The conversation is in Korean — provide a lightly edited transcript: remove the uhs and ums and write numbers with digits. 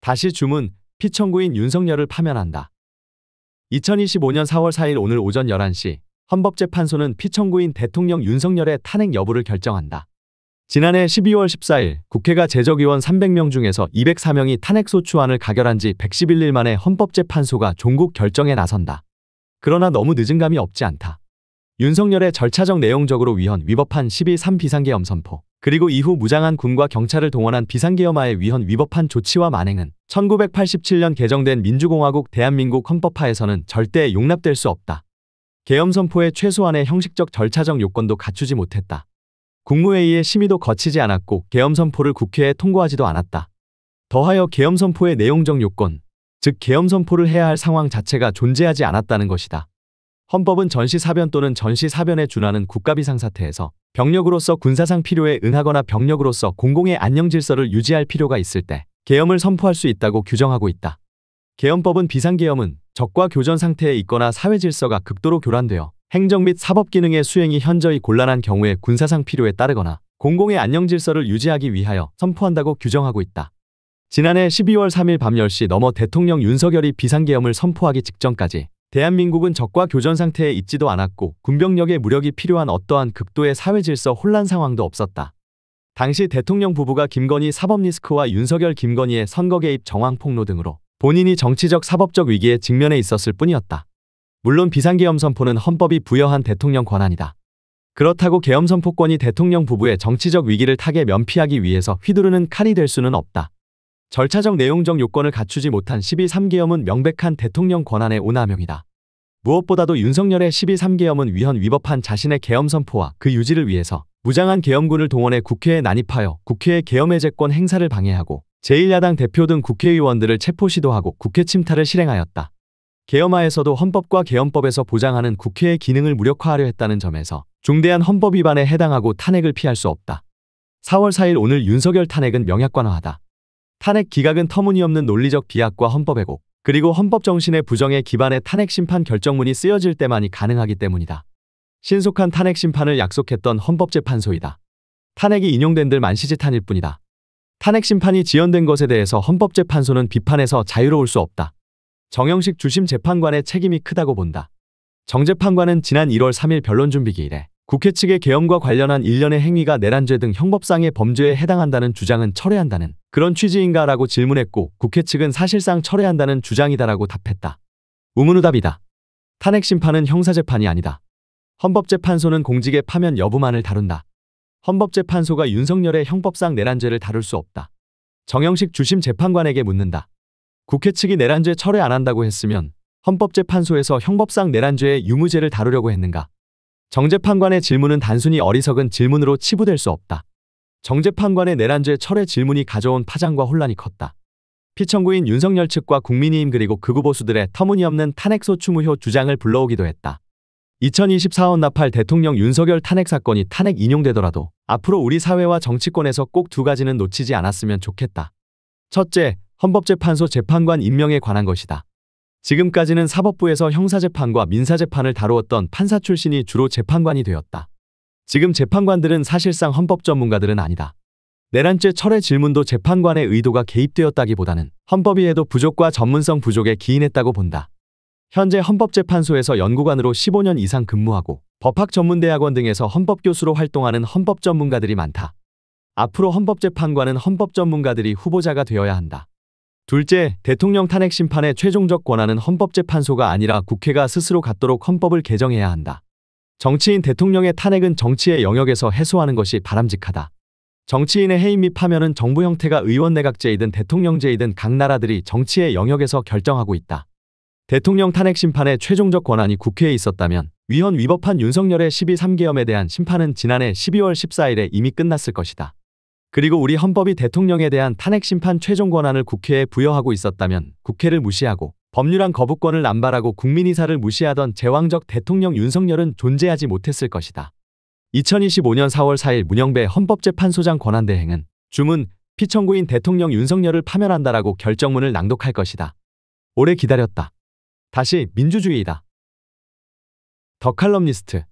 다시 주문, 피청구인 윤석열을 파면한다. 2025년 4월 4일 오늘 오전 11시 헌법재판소는 피청구인 대통령 윤석열의 탄핵 여부를 결정한다. 지난해 12월 14일 국회가 재적의원 300명 중에서 204명이 탄핵소추안을 가결한 지 111일 만에 헌법재판소가 종국 결정에 나선다. 그러나 너무 늦은 감이 없지 않다. 윤석열의 절차적 내용적으로 위헌 위법한 12.3 비상계엄 선포, 그리고 이후 무장한 군과 경찰을 동원한 비상계엄하에 위헌 위법한 조치와 만행은 1987년 개정된 민주공화국 대한민국 헌법하에서는 절대 용납될 수 없다. 계엄 선포의 최소한의 형식적 절차적 요건도 갖추지 못했다. 국무회의의 심의도 거치지 않았고 계엄 선포를 국회에 통과하지도 않았다. 더하여 계엄 선포의 내용적 요건, 즉 계엄 선포를 해야 할 상황 자체가 존재하지 않았다는 것이다. 헌법은 전시사변 또는 전시사변에 준하는 국가비상사태에서 병력으로서 군사상 필요에 응하거나 병력으로서 공공의 안녕질서를 유지할 필요가 있을 때 계엄을 선포할 수 있다고 규정하고 있다. 계엄법은 비상계엄은 적과 교전 상태에 있거나 사회질서가 극도로 교란되어 행정 및 사법기능의 수행이 현저히 곤란한 경우에 군사상 필요에 따르거나 공공의 안녕질서를 유지하기 위하여 선포한다고 규정하고 있다. 지난해 12월 3일 밤 10시 넘어 대통령 윤석열이 비상계엄을 선포하기 직전까지 대한민국은 적과 교전 상태에 있지도 않았고 군병력의 무력이 필요한 어떠한 극도의 사회질서 혼란 상황도 없었다. 당시 대통령 부부가 김건희 사법리스크와 윤석열 김건희의 선거 개입 정황 폭로 등으로 본인이 정치적 사법적 위기에 직면해 있었을 뿐이었다. 물론 비상계엄 선포는 헌법이 부여한 대통령 권한이다. 그렇다고 계엄 선포권이 대통령 부부의 정치적 위기를 타개 면피하기 위해서 휘두르는 칼이 될 수는 없다. 절차적 내용적 요건을 갖추지 못한 12.3계엄은 명백한 대통령 권한의 오남용이다. 무엇보다도 윤석열의 12.3계엄은 위헌 위법한 자신의 계엄 선포와 그 유지를 위해서 무장한 계엄군을 동원해 국회에 난입하여 국회의 계엄 해제권 행사를 방해하고 제1야당 대표 등 국회의원들을 체포 시도하고 국회 침탈을 실행하였다. 계엄하에서도 헌법과 계엄법에서 보장하는 국회의 기능을 무력화하려 했다는 점에서 중대한 헌법 위반에 해당하고 탄핵을 피할 수 없다. 4월 4일 오늘 윤석열 탄핵은 명약관화하다. 탄핵 기각은 터무니없는 논리적 비약과 헌법 왜곡, 그리고 헌법 정신의 부정에 기반해 탄핵 심판 결정문이 쓰여질 때만이 가능하기 때문이다. 신속한 탄핵 심판을 약속했던 헌법재판소이다. 탄핵이 인용된 들 만시지탄일 뿐이다. 탄핵 심판이 지연된 것에 대해서 헌법재판소는 비판에서 자유로울 수 없다. 정영식 주심 재판관의 책임이 크다고 본다. 정 재판관은 지난 1월 3일 변론준비기일에 국회 측의 계엄과 관련한 일련의 행위가 내란죄 등 형법상의 범죄에 해당한다는 주장은 철회한다는 그런 취지인가 라고 질문했고 국회 측은 사실상 철회한다는 주장이다라고 답했다. 우문우답이다. 탄핵 심판은 형사재판이 아니다. 헌법재판소는 공직의 파면 여부만을 다룬다. 헌법재판소가 윤석열의 형법상 내란죄를 다룰 수 없다. 정영식 주심 재판관에게 묻는다. 국회 측이 내란죄 철회 안 한다고 했으면 헌법재판소에서 형법상 내란죄의 유무죄를 다루려고 했는가? 정 재판관의 질문은 단순히 어리석은 질문으로 치부될 수 없다. 정 재판관의 내란죄 철회 질문이 가져온 파장과 혼란이 컸다. 피청구인 윤석열 측과 국민의힘 그리고 극우 보수들의 터무니없는 탄핵소추 무효 주장을 불러오기도 했다. 2024년 나팔 대통령 윤석열 탄핵 사건이 탄핵 인용되더라도 앞으로 우리 사회와 정치권에서 꼭 두 가지는 놓치지 않았으면 좋겠다. 첫째, 헌법재판소 재판관 임명에 관한 것이다. 지금까지는 사법부에서 형사재판과 민사재판을 다루었던 판사 출신이 주로 재판관이 되었다. 지금 재판관들은 사실상 헌법 전문가들은 아니다. 내란죄 철회 질문도 재판관의 의도가 개입되었다기보다는 헌법이해도 부족과 전문성 부족에 기인했다고 본다. 현재 헌법재판소에서 연구관으로 15년 이상 근무하고 법학전문대학원 등에서 헌법교수로 활동하는 헌법 전문가들이 많다. 앞으로 헌법재판관은 헌법 전문가들이 후보자가 되어야 한다. 둘째, 대통령 탄핵 심판의 최종적 권한은 헌법재판소가 아니라 국회가 스스로 갖도록 헌법을 개정해야 한다. 정치인 대통령의 탄핵은 정치의 영역에서 해소하는 것이 바람직하다. 정치인의 해임 및 파면은 정부 형태가 의원 내각제이든 대통령제이든 각 나라들이 정치의 영역에서 결정하고 있다. 대통령 탄핵 심판의 최종적 권한이 국회에 있었다면 위헌 위법한 윤석열의 12.3계엄에 대한 심판은 지난해 12월 14일에 이미 끝났을 것이다. 그리고 우리 헌법이 대통령에 대한 탄핵 심판 최종 권한을 국회에 부여하고 있었다면 국회를 무시하고 법률안 거부권을 남발하고 국민의사를 무시하던 제왕적 대통령 윤석열은 존재하지 못했을 것이다. 2025년 4월 4일 문영배 헌법재판소장 권한대행은 주문, 피청구인 대통령 윤석열을 파면한다라고 결정문을 낭독할 것이다. 오래 기다렸다. 다시 민주주의이다. 더 칼럼니스트